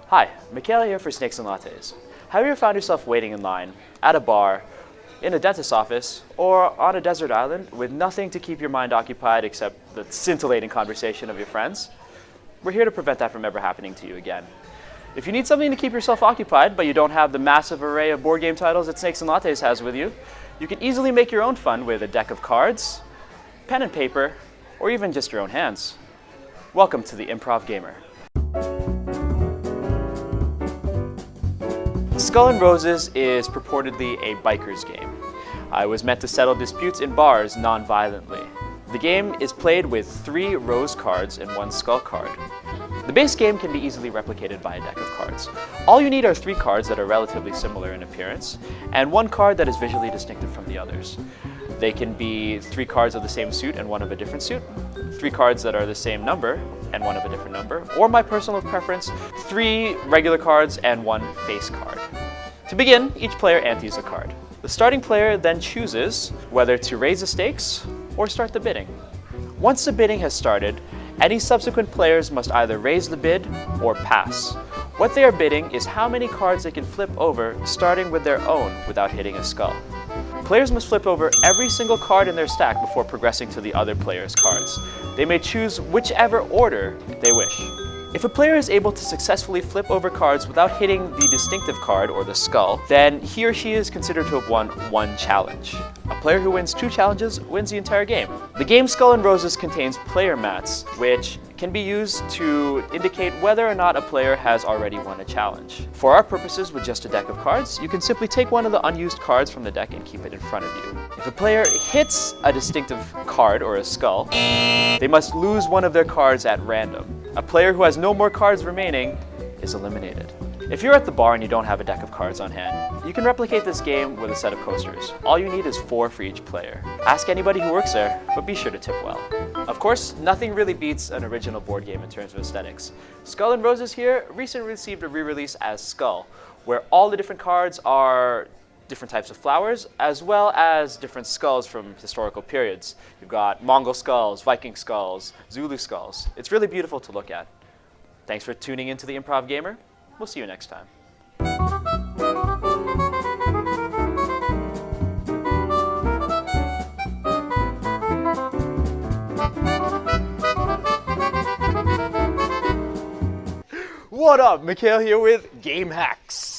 Hi, Mikhail here for Snakes and Lattes. Have you ever found yourself waiting in line, at a bar, in a dentist's office, or on a desert island with nothing to keep your mind occupied except the scintillating conversation of your friends? We're here to prevent that from ever happening to you again. If you need something to keep yourself occupied, but you don't have the massive array of board game titles that Snakes and Lattes has with you, you can easily make your own fun with a deck of cards, pen and paper, or even just your own hands. Welcome to the Improv Gamer. Skull and Roses is purportedly a biker's game. It was meant to settle disputes in bars non-violently. The game is played with 3 rose cards and 1 skull card. The base game can be easily replicated by a deck of cards. All you need are 3 cards that are relatively similar in appearance, and 1 card that is visually distinctive from the others. They can be 3 cards of the same suit and 1 of a different suit, 3 cards that are the same number and 1 of a different number, or my personal preference, 3 regular cards and 1 face card. To begin, each player antes a card. The starting player then chooses whether to raise the stakes or start the bidding. Once the bidding has started, any subsequent players must either raise the bid or pass. What they are bidding is how many cards they can flip over, starting with their own without hitting a skull. Players must flip over every single card in their stack before progressing to the other player's cards. They may choose whichever order they wish. If a player is able to successfully flip over cards without hitting the distinctive card or the skull, then he or she is considered to have won 1 challenge. A player who wins 2 challenges wins the entire game. The game Skull and Roses contains player mats, which can be used to indicate whether or not a player has already won a challenge. For our purposes, with just a deck of cards, you can simply take one of the unused cards from the deck and keep it in front of you. If a player hits a distinctive card or a skull, they must lose one of their cards at random. A player who has no more cards remaining is eliminated. If you're at the bar and you don't have a deck of cards on hand, you can replicate this game with a set of coasters. All you need is 4 for each player. Ask anybody who works there, but be sure to tip well. Of course, nothing really beats an original board game in terms of aesthetics. Skull and Roses here recently received a re-release as Skull, where all the different cards are different types of flowers, as well as different skulls from historical periods. You've got Mongol skulls, Viking skulls, Zulu skulls. It's really beautiful to look at. Thanks for tuning into the Improv Gamer. We'll see you next time. What up? Mikhail here with Game Hacks.